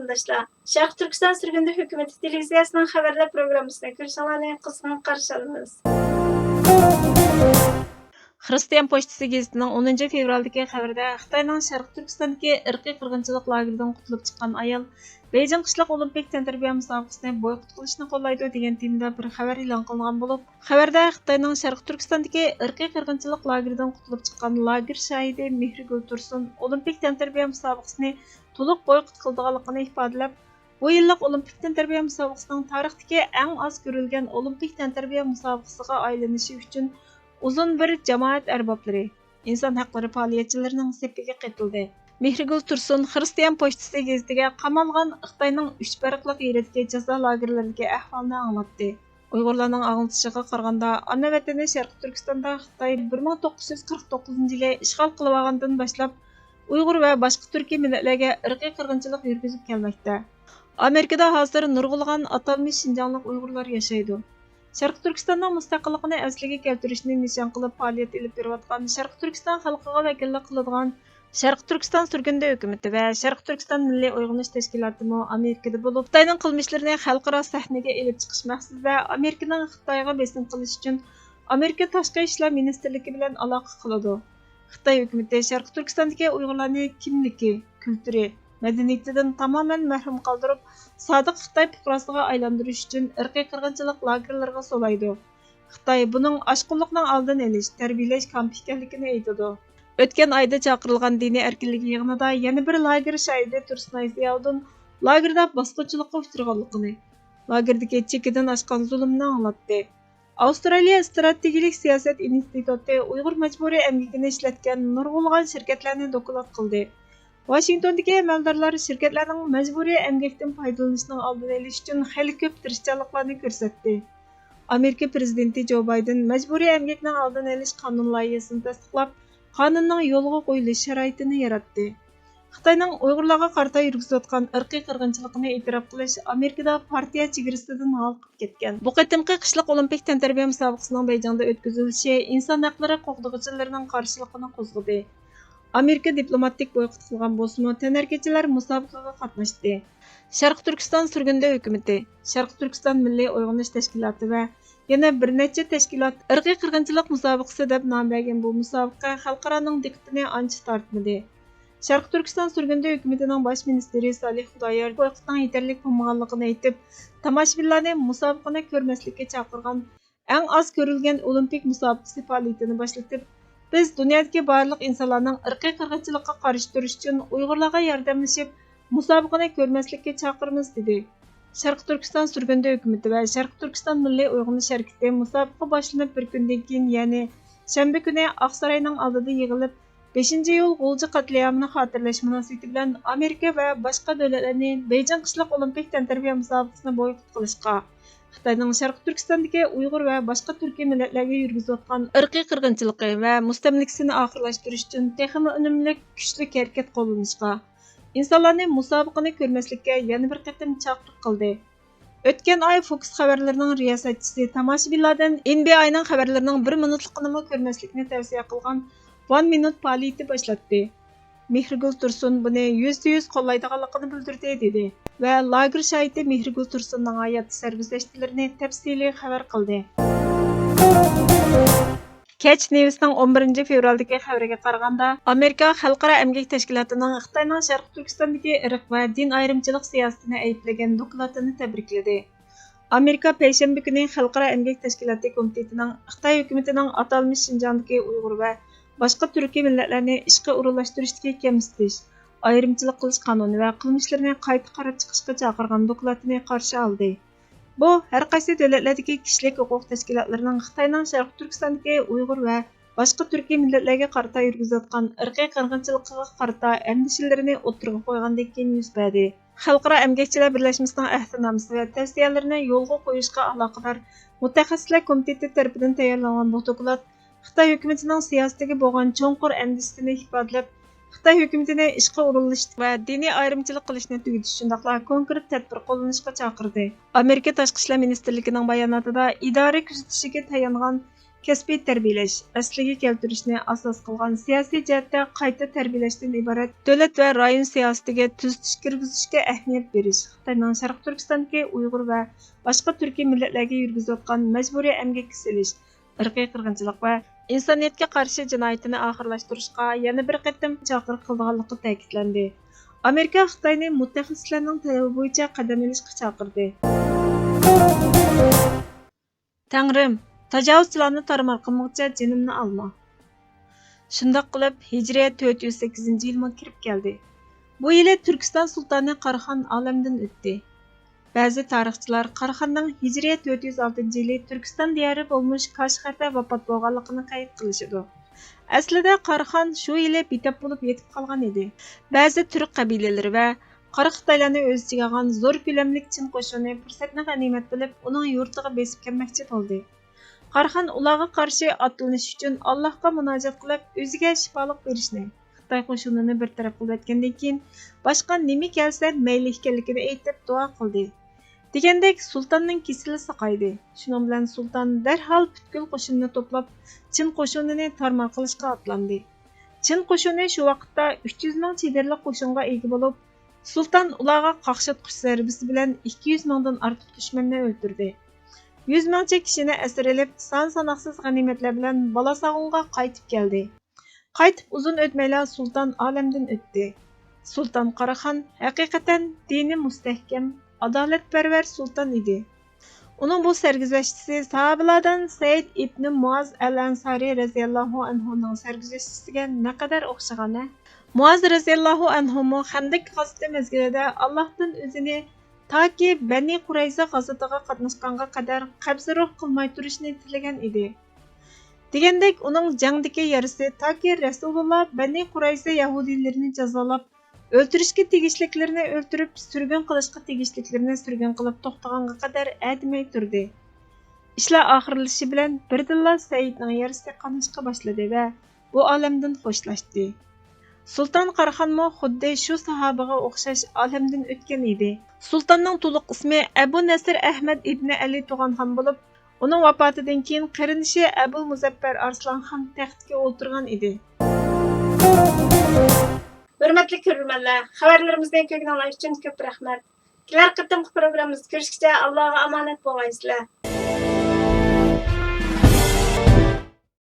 qarindoshlar. Sharq Turkiston Surgunda hukumati televiziyasining xabarlar programmasini ko'rishlarini qizg'in qarshi olamiz. Xristian pochtasi gazetining 10 fevraldagi xabarida Xitoyning Sharq Turkistondagi irqiy qirg'inchilik lageridan qutulib chiqqan ayol Beijing qishloq olimpik tantaribiya musobaqasini boykot qilishni qo'llaydi degan temada bir xabar e'lon qilingan bo'lib, xabarda Xitoyning Sharq Turkistondagi irqiy qirg'inchilik lageridan qutulib chiqqan lager shohidi Mehrigul Tursun olimpik tantaribiya musobaqasini to'liq boykot qilganligini ifodalab, bu yillik olimpik tantaribiya musobaqasining tarixdagi eng oz ko'rilgan olimpik tantaribiya musobaqasiga aylanishi uchun uzun bir jamoat arboblari, inson haqlari faoliyatchilarining sepiga qo'shildi. Mehrigul Tursun Xristian pochtasi gazetiga qamalgan Xitoyning 3 farqli yeridagi jazo lagerlaridagi ahvolni anglatdi. Uyg'urlarning anglatishiga qaraganda, ana vatani Sharq Turkistonda Xitoy 1949-yili ishg'ol qilib olgandan boshlab Uyg'ur va boshqa turkiy millatlarga irqiy qirg'inchilik yurgizib kelmoqda. Amerikada hozir nurg'ulg'an atalmish Şinjanlik Uyg'urlar yashaydi. Sharq Turkistonning mustaqilligini asliga keltirishni nishon qilib faoliyat olib berayotgan Sharq Turkiston xalqiga vakillik qiladigan Sharq Turkiston Surgunda hukumati va Sharq Turkiston Milliy Uyg'unish tashkilotimi Amerikada bo'lib, Xitoyning qilmishlarini xalqaro sahnaga elib chiqish maqsadida Amerikaning Xitoyga besim qilish uchun Amerika Tashqi ishlar ministrligi bilan aloqa qiladi. Xitoy hukumati Sharq Turkistondagi Uyg'urlarni kimligi, kulturi, madaniyatidan tamoman mahrum qoldirib, sodiq Xitoy fuqarosiga aylantirish uchun irqiy qirg'inchilik lagerlariga solaydi. Xitoy buning oshqunlikning oldini olish, tarbiyalash kamp ekanligini aytadi. O'tgan oyda chaqirilgan diniy erkinlik yig'inida yana bir lager shohidi Tursunay Ziyoddin lagerda bosqinchilikqa uchraganligini, lagerdagi chekidan oshgan zulmni anglatdi. Avstraliya strategik siyosat instituti Uyg'ur majburiy emgakini ishlatgan nurg'ulg'an shirkatlarni doklad qildi. Washingtondagi amaldorlar shirkatlarning majburiy emgakdan foydalanishining oldini olish uchun xeyli ko'p tirishchiliklarni ko'rsatdi. Amerika prezidenti Jo Bayden majburiy emgakning oldini olish qonun loyihasini tasdiqlab, qonunning yo'lga qo'yilish sharoitini yaratdi. Xitoyning Uyg'urlarga qarata yurgizayotgan irqiy qirg'inchilikni e'tirof qilish Amerikada partiya chegarasidan halqib ketgan. Bu qatimqi qishloq olimpik tantaribiya musobaqasining Beijingda o'tkazilishi inson haqlari qo'g'dag'uvchilarining qarshiligini qo'zg'adi. Amerika diplomatik boykot qilgan bo'lsa-mu, tanarkachilar musobaqaga qatnashdi. Sharq Turkiston Surgunda hukumati, Sharq Turkiston Milliy Uyg'unish tashkiloti va yana bir necha tashkilot irqiy qirg'inchilik musobaqasi deb nom bergan bu musobaqa xalqaroning diqqatini ancha tortmadi. Sharq Turkiston Surgunda hukumatining bosh ministri Salih Xudoyor boykotning yetarli bo'lmaganligini aytib, tomoshabinlarni musobaqani ko'rmaslikka chaqirgan eng oz ko'rilgan olimpik musobaqasi faoliyatini boshlatib, biz dunyodagi barliq insonlarning irqiy qirg'inchilikqa qarshi turish uchun Uyg'urlarga yordamlashib, musobaqani ko'rmaslikka chaqiramiz dedi. Sharq Turkiston Surgunda hukumati va Sharq Turkiston Milliy Uyg'unish harakati musobaqa boshlanib bir kundan keyin, ya'ni shanba kuni Oqsaroyning oldida yig'ilib 5-iyul G'ulji qatliamini xotirlash munosabati bilan Amerika va boshqa davlatlarni Beijing qishloq olimpik tantaribiya musobaqasini boykot qilishga, Xitoyning Sharq Turkistondagi Uyg'ur va boshqa turkiy millatlarga yurgizayotgan irqiy qirg'inchiligi va mustamlikasini oxirlashtirish uchun texnik unumli kuchli harakat qo'llanishga, insonlarni musobaqani ko'rmaslikka yana bir qatim chaqiriq qildi. O'tgan oy Fox xabarlarining riyosatchisi tomoshabinlardan NBA'ning xabarlarining 1 minutligini ko'rmaslikni tavsiya qilgan 1 minut faoliyati boshlatdi. Mehrigul Tursun buni %100 qo'llaydiganligini bildirdi dedi va lager shohidi Mehrigul Tursunning hayot sarguzashtlarini tafsiliy xabar qildi. Catch News'ning 11 fevraldagi xabariga qaraganda, Amerika Xalqaro emgak tashkilotining Xitoyning Sharq Turkistondagi irq va din ayrimchilik siyosatini ayblagan dokladini tabrikladi. Amerika payshanba kuni Xalqaro emgak tashkiloti komitetining Xitoy hukumatining atalmish Şinjandagi Uyg'ur va boshqa turkiy millatlarni ishga o'rinlashtirishga kamsitish, ayrimchilik qilish qonuni va qilmishlarini qayta qarab chiqishga chaqirgan dokladini qarshi oldi. Bu har qaysi davlatlardagi kishilik huquq tashkilotlarining Xitoyning Sharq Turkistondagi Uyg'ur va boshqa turkiy millatlarga qarata yurgizayotgan irqiy qirg'inchilikqa qarata andishalarini o'tirg'a qo'ygandan keyin yuz berdi. Xalqaro emgakchilar birlashmasining ahdnomasi va tavsiyalarini yo'lga qo'yishga aloqador mutaxassislar komiteti tomonidan tayyorlangan bu doklad Xitoy hukumatining siyosatiga bo'lgan cho'nqur andishini ifodalab, Xitoy hukumatini ishga urilish va diniy ayrimchilik qilishni tugatish shundaqla konkret tadbir qo'llanishga chaqirdi. Amerika Tashqi ishlar ministrligining bayonotida idora kuzatishiga tayangan kasbiy tarbiyalash, asliga keltirishni asos qilgan siyosiy jihatda qayta tarbiyalashdan iborat davlat va rayon siyosatiga tuzitish kirgizishga ahamiyat berish, Xitoyning Sharq Turkistondagi Uyg'ur va boshqa turkiy millatlarga yurgizayotgan majburiy emgakka silish, irqiy qirg'inchilik va insoniyatga qarshi jinoyatini oxirlashtirishga yana bir qatim chaqiriq qilganligi ta'kidlandi. Amerika Xitoyni mutaxassislarning talabi bo'yicha qadam olishga chaqirdi. Tangrim, tajovuzchilarni tarmar qilmoqcha jinimni alma. Shundoq qilib, Hijriya 408-yilga kirib keldi. Bu yili Turkiston sultoni Qarxon olamdan o'tdi. Ba'zi tarixchilar Qarxonning Hijriya 406-yili Turkiston diyori bo'lmuş Kashgarda vafot bo'lganligini qayd qilishidi. Aslida Qarxon shu yili betap bo'lib yetib qolgan edi. Ba'zi turk qabilalari va qora Xitoylarni o'z ichiga olgan zo'r ko'lamlik chin qo'shini fursatni g'animat bilib, uning yurtiga besib kelmoqchi bo'ldi. Qarxon ularga qarshi otlanish uchun Allohga munojat qilib, o'ziga shifolik berishni, Xitoy qo'shinini bir taraf qilib o'tgandan keyin boshqa nima kelsa mayli ekanligini aytib duo qildi. Degandek sultonning kesili saqaydi. Shuning bilan sulton darhol butkul qo'shinni to'plab, chin qo'shinini tarmar qilishga otlandi. Chin qo'shini shu vaqtda 300 ming chedarlik qo'shinga ega bo'lib, sulton ularga qaqshatqush zarbisi bilan 200 mingdan ortiq dushmanni o'ldirdi. 100 mingcha kishini asir olib, son-sanoqsiz g'animatlar bilan Balasag'unga qaytib keldi. Qaytib uzun o'tmayla sulton olamdan o'tdi. Sulton Qarxon haqiqatan dini mustahkam, adolatparvar sulton edi. Uning bu sarguzashtisi sahobalardan Said ibn Muaz al-Ansari radhiyallohu anhuning sarguzashtisiga naqadar o'xshagani. Muaz radhiyallohu anhu Xandak g'azoti mezgilida Allohdan o'zini toki Bani Qurayza g'azotiga qatnashganga qadar qabziroq qilmay turishni tilagan edi. Degandek, uning jangdagi yarisi toki Rasululloh Bani Qurayza yahudiylarini jazolab, o'ltirishga tegishliklarini o'ltirib, surgun qilishga tegishliklarini surgun qilib to'xtaganga qadar admay turdi. Ishlar oxirlashi bilan birdilla Saidning yarisi qanishga boshladi va bu olamdan xo'shlashdi. Sulton Qarxonmo xuddi shu sahobaga o'xshash olamdan o'tgan edi. Sultonning to'liq ismi Abu Nasr Ahmad ibn Ali Tug'anxon bo'lib, uning vafotidan keyin qarinishi Abu Muzaffar Arslanxon taxtga o'tirgan edi. Hurmatli ko'ruvchilar, xabarlarimizni ko'rganlar uchun ko'p rahmat. Kelar qatimki programmamizda ko'rishguncha Allohga omonat bo'laysizlar.